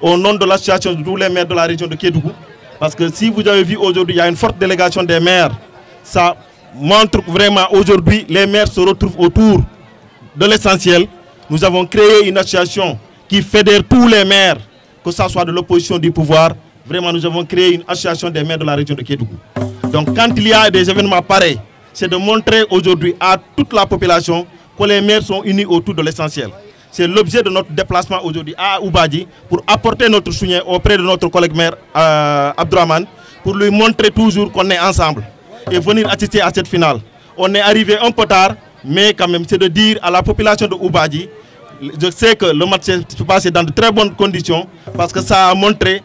au nom de l'association de tous les maires de la région de Kédougou. Parce que si vous avez vu aujourd'hui, il y a une forte délégation des maires. Ça montre vraiment aujourd'hui, les maires se retrouvent autour de l'essentiel. Nous avons créé une association qui fédère tous les maires, que ce soit de l'opposition, du pouvoir. Vraiment, nous avons créé une association des maires de la région de Kédougou. Donc quand il y a des événements pareils, c'est de montrer aujourd'hui à toute la population que les maires sont unis autour de l'essentiel. C'est l'objet de notre déplacement aujourd'hui à Oubadji pour apporter notre soutien auprès de notre collègue maire Abdourahmane, pour lui montrer toujours qu'on est ensemble et venir assister à cette finale. On est arrivé un peu tard, mais quand même c'est de dire à la population de Oubadji, je sais que le match s'est passé dans de très bonnes conditions, parce que ça a montré,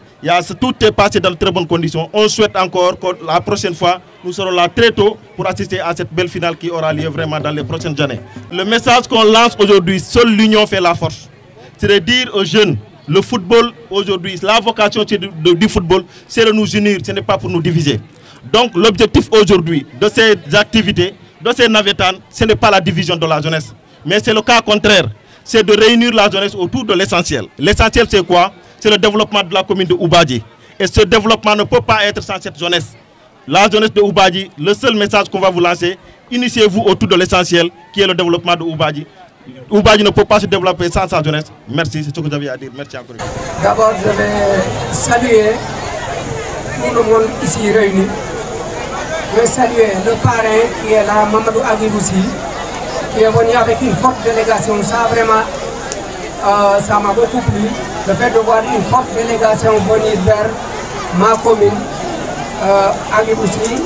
tout est passé dans de très bonnes conditions. On souhaite encore que la prochaine fois, nous serons là très tôt pour assister à cette belle finale qui aura lieu vraiment dans les prochaines années. Le message qu'on lance aujourd'hui, seule l'union fait la force. C'est de dire aux jeunes, le football aujourd'hui, la vocation du football, c'est de nous unir, ce n'est pas pour nous diviser. Donc l'objectif aujourd'hui de ces activités, de ces navétanes, ce n'est pas la division de la jeunesse, mais c'est le cas contraire. C'est de réunir la jeunesse autour de l'essentiel. L'essentiel c'est quoi? C'est le développement de la commune de Oubadji. Et ce développement ne peut pas être sans cette jeunesse. La jeunesse de Oubadji, le seul message qu'on va vous lancer, initiez-vous autour de l'essentiel qui est le développement de Oubadji. Oubadji ne peut pas se développer sans sa jeunesse. Merci, c'est ce que j'avais à dire. Merci encore. D'abord, je vais saluer tout le monde ici réuni. Je vais saluer le parrain qui est là, Mamadou Agibousi, qui est venu avec une forte délégation. Ça vraiment, ça m'a beaucoup plu. Le fait de voir une forte délégation venir vers ma commune, Agibousi,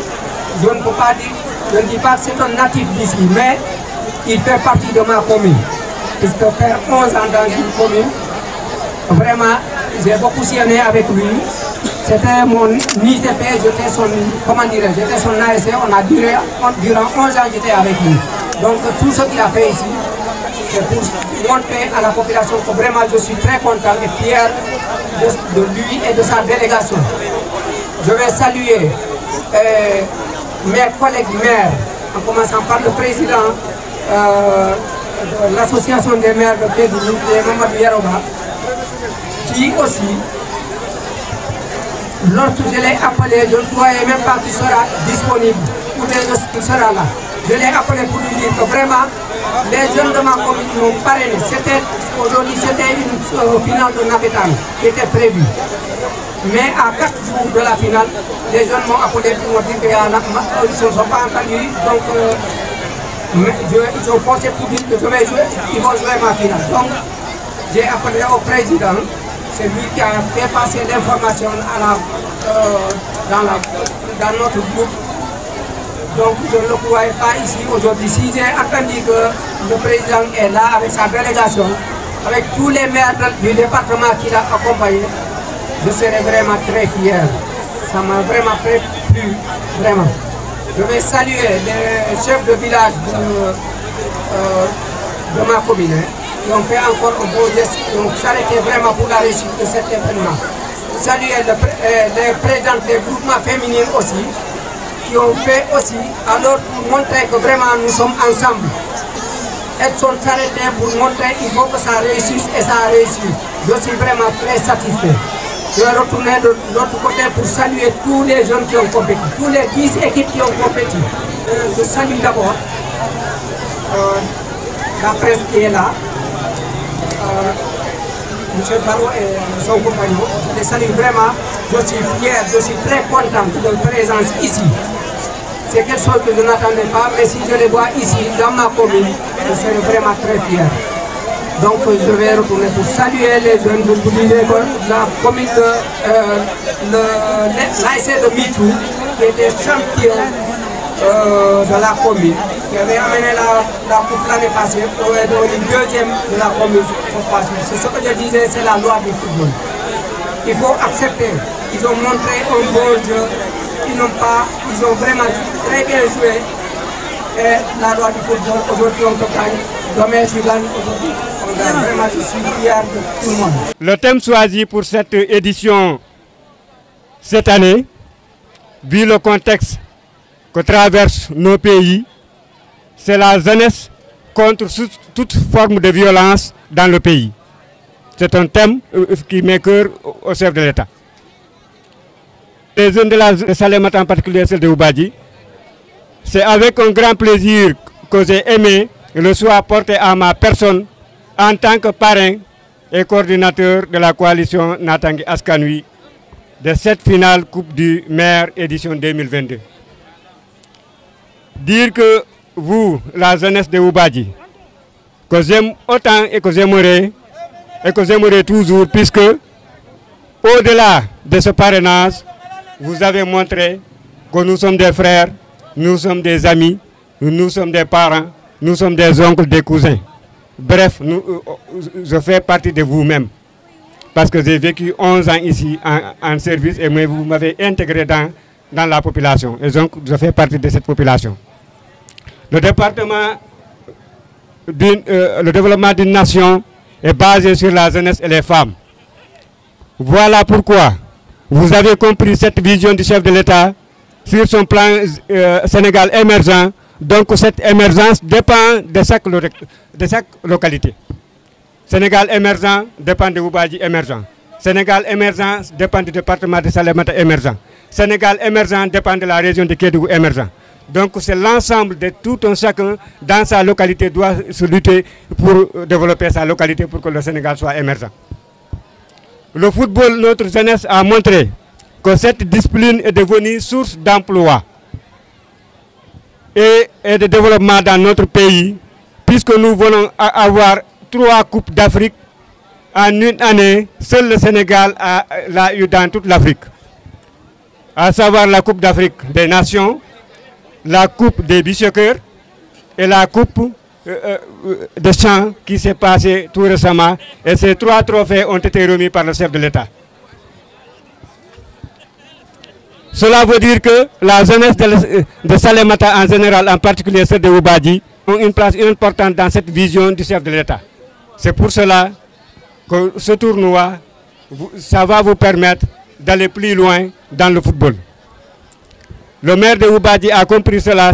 je ne peux pas dire, je ne dis pas que c'est un natif d'ici, mais il fait partie de ma commune. Puisque faire 11 ans dans une commune, vraiment, j'ai beaucoup sillonné avec lui. C'était mon ICP, j'étais son, comment dirais, j'étais son ASC, on a duré, durant 11 ans j'étais avec lui. Donc tout ce qu'il a fait ici, c'est pour montrer à la population que vraiment je suis très content et fier de lui et de sa délégation. Je vais saluer mes collègues maires, en commençant par le président de l'association des maires de Kédougou, Mamadou Yaroba, qui aussi, lorsque je l'ai appelé, je ne croyais même pas qu'il sera disponible, ou qu'il sera là. Je l'ai appelé pour lui dire que vraiment, les jeunes de ma commune m'ont parrainé. Aujourd'hui, c'était une finale de Navétane qui était prévue. Mais à 4 jours de la finale, les jeunes m'ont appelé pour me dire qu'ils ne se sont pas entendus. Donc, ils ont forcé pour dire que je vais jouer, ils vont jouer ma finale. Donc, j'ai appelé au président. C'est lui qui a fait passer l'information dans notre groupe. Donc je ne le croyais pas ici aujourd'hui. Si j'ai entendu que le président est là avec sa délégation, avec tous les maires du département qui l'ont accompagné, je serais vraiment très fier. Ça m'a vraiment fait plu, vraiment. Je vais saluer les chefs de village de ma commune, qui ont fait encore un beau geste, qui ont s'arrêté vraiment pour la réussite de cet événement. Saluer les présidents des groupements féminins aussi, qui ont fait aussi, alors pour montrer que vraiment nous sommes ensemble. Elles sont arrêtées pour montrer qu'il faut que ça réussisse et ça a réussi. Je suis vraiment très satisfait. Je vais retourner de l'autre côté pour saluer tous les jeunes qui ont compétit, tous les 10 équipes qui ont compétit. Je salue d'abord la presse qui est là, M. Barreau et son compagnon. Je les salue vraiment. Je suis fier, je suis très content de leur présence ici. C'est quelque chose que je n'attendais pas, mais si je les vois ici, dans ma commune, je serai vraiment très fier. Donc je vais retourner pour saluer les jeunes. Je vous disais que la commune de l'ASC de Mitou, qui était champion de la commune, qui avait amené la coupe l'année passée, pour être deuxième de la commune. C'est ce que je disais, c'est la loi du football. Il faut accepter. Ils ont montré un bon jeu. Ils ont vraiment très bien joué. Et la loi du football, aujourd'hui on gagne. Demain je gagne, aujourd'hui on gagne. Vraiment je suis fier de tout le monde. Le thème choisi pour cette édition cette année, vu le contexte que traversent nos pays, c'est la jeunesse contre toute forme de violence dans le pays. C'est un thème qui met cœur au chef de l'État. Les zones de Salémata, en particulier celle de Oubadji, c'est avec un grand plaisir que j'ai aimé le choix porté à ma personne en tant que parrain et coordinateur de la coalition Natangué Askan Wi de cette finale Coupe du Maire édition 2022. Dire que vous, la jeunesse de Oubadji, que j'aime autant et que j'aimerais toujours, puisque au-delà de ce parrainage, vous avez montré que nous sommes des frères, nous sommes des amis, nous sommes des parents, nous sommes des oncles, des cousins. Bref, je fais partie de vous-même. Parce que j'ai vécu 11 ans ici en service et vous m'avez intégré dans la population. Et donc, je fais partie de cette population. Le développement d'une nation est basé sur la jeunesse et les femmes. Voilà pourquoi vous avez compris cette vision du chef de l'État sur son plan Sénégal émergent. Donc cette émergence dépend de chaque localité. Sénégal émergent dépend de Oubadji émergent. Sénégal émergent dépend du département de Salémata émergent. Sénégal émergent dépend de la région de Kédougou émergent. Donc c'est l'ensemble de tout un chacun dans sa localité doit se lutter pour développer sa localité pour que le Sénégal soit émergent. Le football, notre jeunesse a montré que cette discipline est devenue source d'emploi et de développement dans notre pays, puisque nous voulons avoir 3 Coupes d'Afrique en une année. Seul le Sénégal l'a eu dans toute l'Afrique, à savoir la Coupe d'Afrique des Nations, la Coupe des Bichokers et la Coupe de Champs qui s'est passée tout récemment. Et ces 3 trophées ont été remis par le chef de l'État. Cela veut dire que la jeunesse de Salémata en général, en particulier celle de Oubadji, ont une place importante dans cette vision du chef de l'État. C'est pour cela que ce tournoi, ça va vous permettre d'aller plus loin dans le football. Le maire de Oubadji a compris cela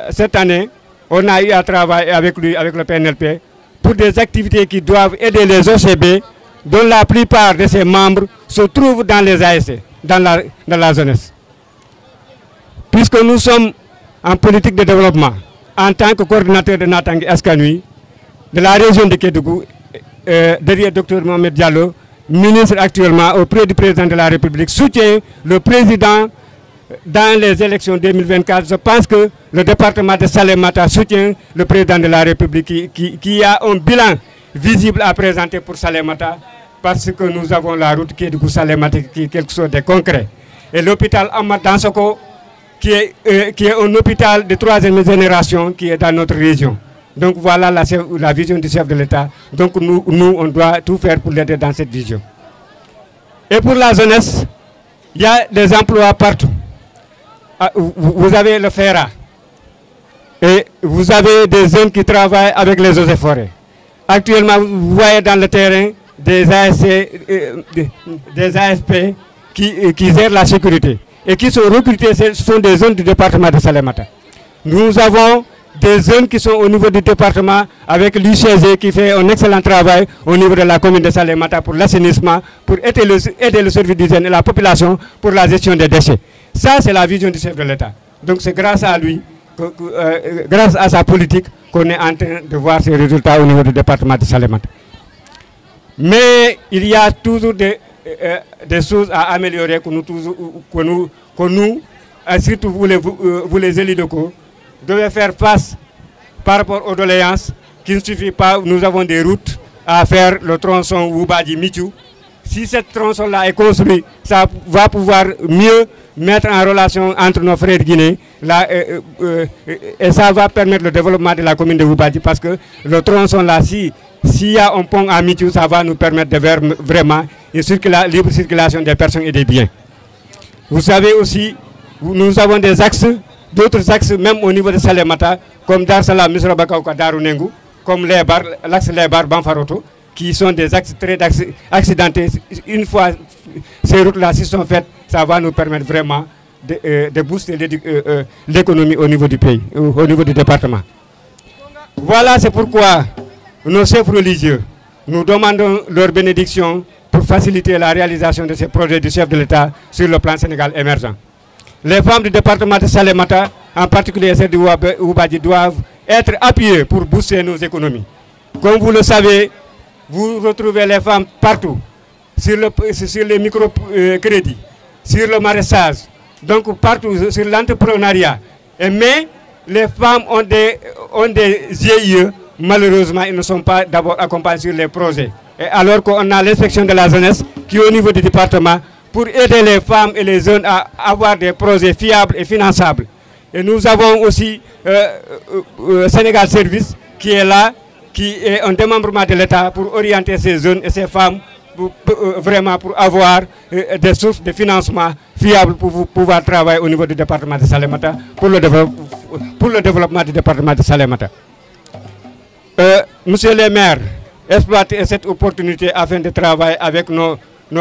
cette année. On a eu à travailler avec lui, avec le PNLP, pour des activités qui doivent aider les OCB, dont la plupart de ses membres se trouvent dans les ASC, dans la jeunesse. Puisque nous sommes en politique de développement, en tant que coordinateur de Natangué Askan Wi, de la région de Kédougou, derrière Dr Mohamed Diallo, ministre actuellement auprès du président de la République, soutient le président dans les élections 2024. Je pense que le département de Salémata soutient le président de la République qui a un bilan visible à présenter pour Salémata, parce que nous avons la route qui est du coup Salémata, qui est quelque chose de concret. Et l'hôpital Ahmad Dansoko, qui est un hôpital de 3e génération qui est dans notre région. Donc voilà la vision du chef de l'État. Donc nous, on doit tout faire pour l'aider dans cette vision. Et pour la jeunesse, il y a des emplois partout. Vous avez le FERA. Et vous avez des jeunes qui travaillent avec les eaux et forêts. Actuellement, vous voyez dans le terrain des ASP qui gèrent la sécurité et qui sont recrutés. Ce sont des zones du département de Salémata. Nous avons des zones qui sont au niveau du département avec l'UCG qui fait un excellent travail au niveau de la commune de Salémata pour l'assainissement, pour aider le service d'hygiène et la population pour la gestion des déchets. Ça, c'est la vision du chef de l'État. Donc c'est grâce à lui, grâce à sa politique, qu'on est en train de voir ces résultats au niveau du département de Salémata. Mais il y a toujours des choses à améliorer que nous surtout vous les élus locaux, devez faire face par rapport aux doléances, qu'il ne suffit pas. Nous avons des routes à faire, le tronçon Oubadji-Michou. Si cette tronçon-là est construit, ça va pouvoir mieux mettre en relation entre nos frères guinéens et ça va permettre le développement de la commune de Oubadji, parce que le tronçon-là, s'il y a un pont à Michou, ça va nous permettre de faire vraiment une libre circulation des personnes et des biens. Vous savez aussi, nous avons des axes, d'autres axes même au niveau de Salémata, comme Dar Salam, Misrabakauka, Darunengu, comme l'axe Lebar, Banfaroto, qui sont des axes très accidentés. Une fois ces routes-là sont faites, ça va nous permettre vraiment de booster l'économie au niveau du pays, au niveau du département. Voilà, c'est pourquoi nos chefs religieux nous demandons leur bénédiction pour faciliter la réalisation de ces projets du chef de l'État sur le plan Sénégal émergent. Les femmes du département de Salémata, en particulier celles de Oubadji, doivent être appuyées pour booster nos économies. Comme vous le savez, vous retrouvez les femmes partout, sur les microcrédits, sur le maraîchage, donc partout sur l'entrepreneuriat. Mais les femmes ont des GIE, malheureusement, ils ne sont pas d'abord accompagnés sur les projets. Et alors qu'on a l'inspection de la jeunesse qui est au niveau du département pour aider les femmes et les jeunes à avoir des projets fiables et finançables. Et nous avons aussi Sénégal Service qui est là, qui est un démembrement de l'État pour orienter ces jeunes et ces femmes vraiment pour avoir des sources de financement fiables pour pouvoir travailler au niveau du département de Salémata pour le développement du département de Salémata. Monsieur le maire, exploitez cette opportunité afin de travailler avec nos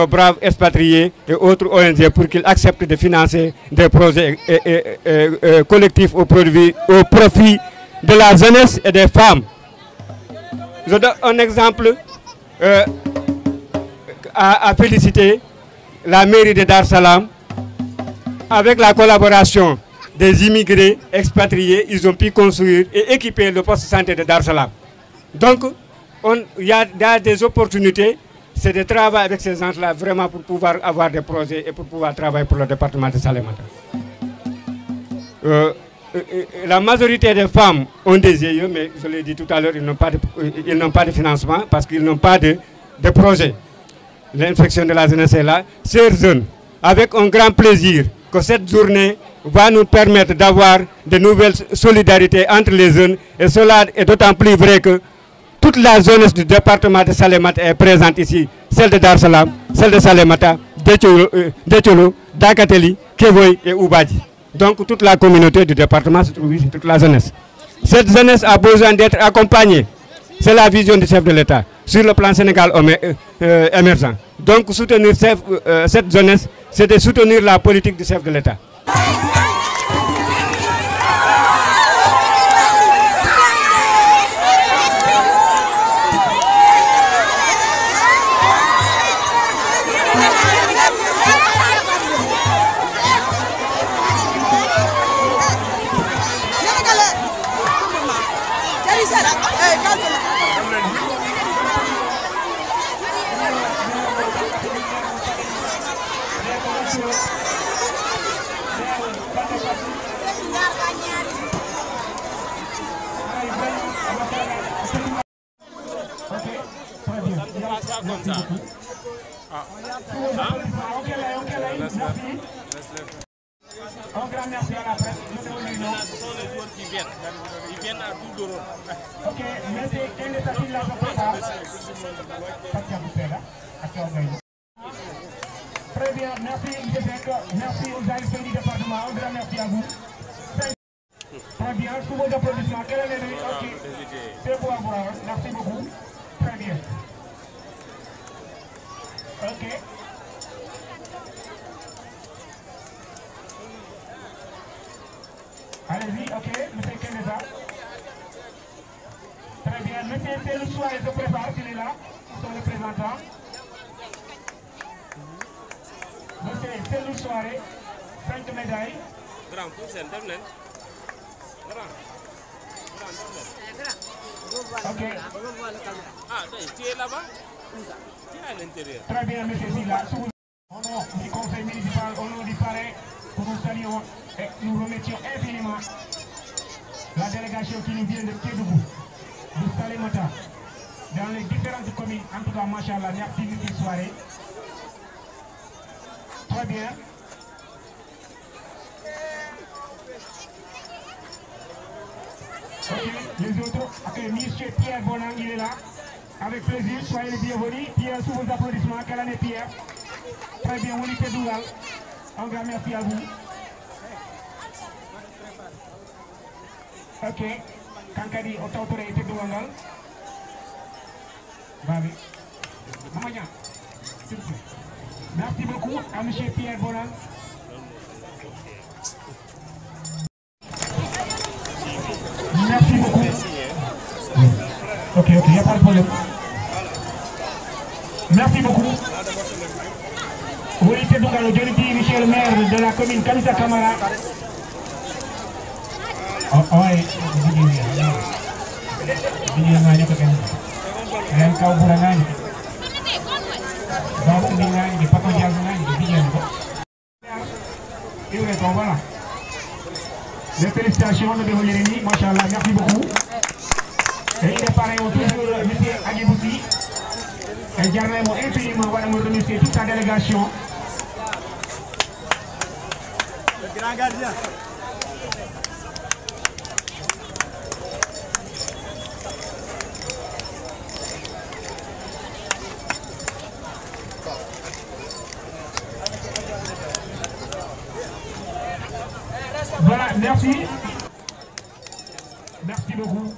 braves expatriés et autres ONG pour qu'ils acceptent de financer des projets collectifs au profit de la jeunesse et des femmes. Je donne un exemple à féliciter la mairie de Dar Salam. Avec la collaboration des immigrés expatriés, ils ont pu construire et équiper le poste de santé de Dar Salam. Donc, il y a des opportunités, c'est de travailler avec ces gens-là vraiment pour pouvoir avoir des projets et pour pouvoir travailler pour le département de Salémata. La majorité des femmes ont des GIE, mais je l'ai dit tout à l'heure, ils n'ont pas de financement parce qu'ils n'ont pas de projet. L'inspection de la jeunesse est là. Chers jeunes, avec un grand plaisir que cette journée va nous permettre d'avoir de nouvelles solidarités entre les jeunes. Et cela est d'autant plus vrai que toute la jeunesse du département de Salémata est présente ici. Celle de Dar Salam, celle de Salémata, Déthiolo, Dakateli, Kevoy et Oubadji. Donc toute la communauté du département se trouve ici, toute la jeunesse. Cette jeunesse a besoin d'être accompagnée. C'est la vision du chef de l'État sur le plan Sénégal émergent. Donc soutenir cette jeunesse, c'est de soutenir la politique du chef de l'État. Un grand merci à la presse. Ce sont les joueurs qui viennent. Ils viennent à tout d'euro. Ok, merci. Quel est ta fille là? Très bien, merci. Merci aux ASP du département. Un grand merci à vous. Très bien, sous vos applaudissements. Quel est le nom? Ok, c'est pour avoir. Merci beaucoup. Très bien. Ok. Allez-y, ok, monsieur Keneza. Très bien, monsieur Cellou Soiré se prépare, s'il est là, son représentant. Monsieur Cellou Soiré, 5 médailles. Grand, pour c'est un ok. Ah, tu es là-bas? Tu es à l'intérieur. Très bien, monsieur Silla. Au nom du conseil municipal, au nom du parrain, nous saluons et nous remercions infiniment la délégation qui nous vient de Kédougou, de Salémata, dans les différentes communes. En tout cas, machallah, merci de cette soirée. Très bien. Ok, les autres, ok, monsieur Pierre Bonang, il est là. Avec plaisir, soyez les bienvenus. Pierre, sous vos applaudissements, quelle année Pierre? Très bien, on est Dougal. Un grand merci à vous. Ok, Kankadi, autorité de Dougal. Merci beaucoup à M. Pierre Bonang. Merci beaucoup. Ok, il n'y a pas de problème. Merci beaucoup. Oui, c'est donc le jeune Michel, maire de la commune Kamisa Kamara. Oh, oui, voilà. Les félicitations de Béholérini, Machallah, merci beaucoup. Et il est pareil toujours, M. Agibouti. Et j'aimerais infiniment me remercier toute sa délégation. Le grand gardien. Voilà, merci. Merci beaucoup.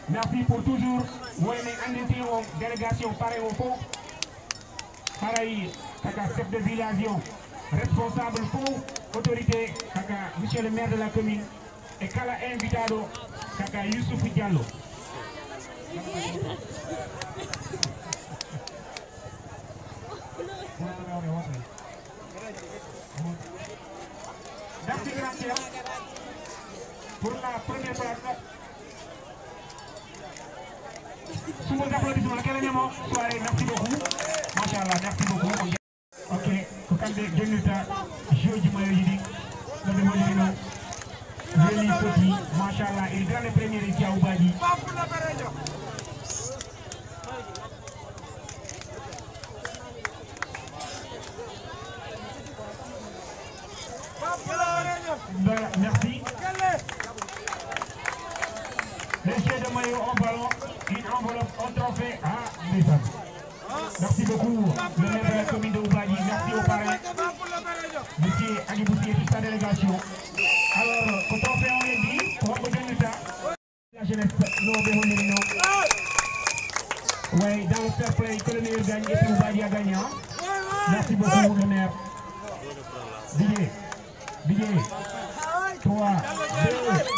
Merci pour toujours. Vous avez une délégation pareille au fond. Pareil, kaka chef de village, responsable pour autorité, kaka monsieur le maire de la commune. Et kala invitado, kaka Youssouf Diallo. Merci grand pour la première place. Sous vos applaudissements, carrément, soirée, merci beaucoup. Machallah, merci beaucoup. Ok, Kokande Genuta, Joji Mayoji, le démolino, Réli Soti, Machallah, il est le premier ici à Oubadi. Voilà, merci. Les jeux de maillot en ballon, une enveloppe en trophée à Nissan. Merci beaucoup, le maire de la commune de Oubadi. Merci au parrain, monsieur Agibouti et toute sa délégation. Alors, quand on fait, on est dit, pour reconnaître ça, la jeunesse, nous Béholérini. Oui, dans le fair play, que le meilleur gagne et puis Oubadi a gagné. Merci beaucoup, le maire. Didier. 3, 2,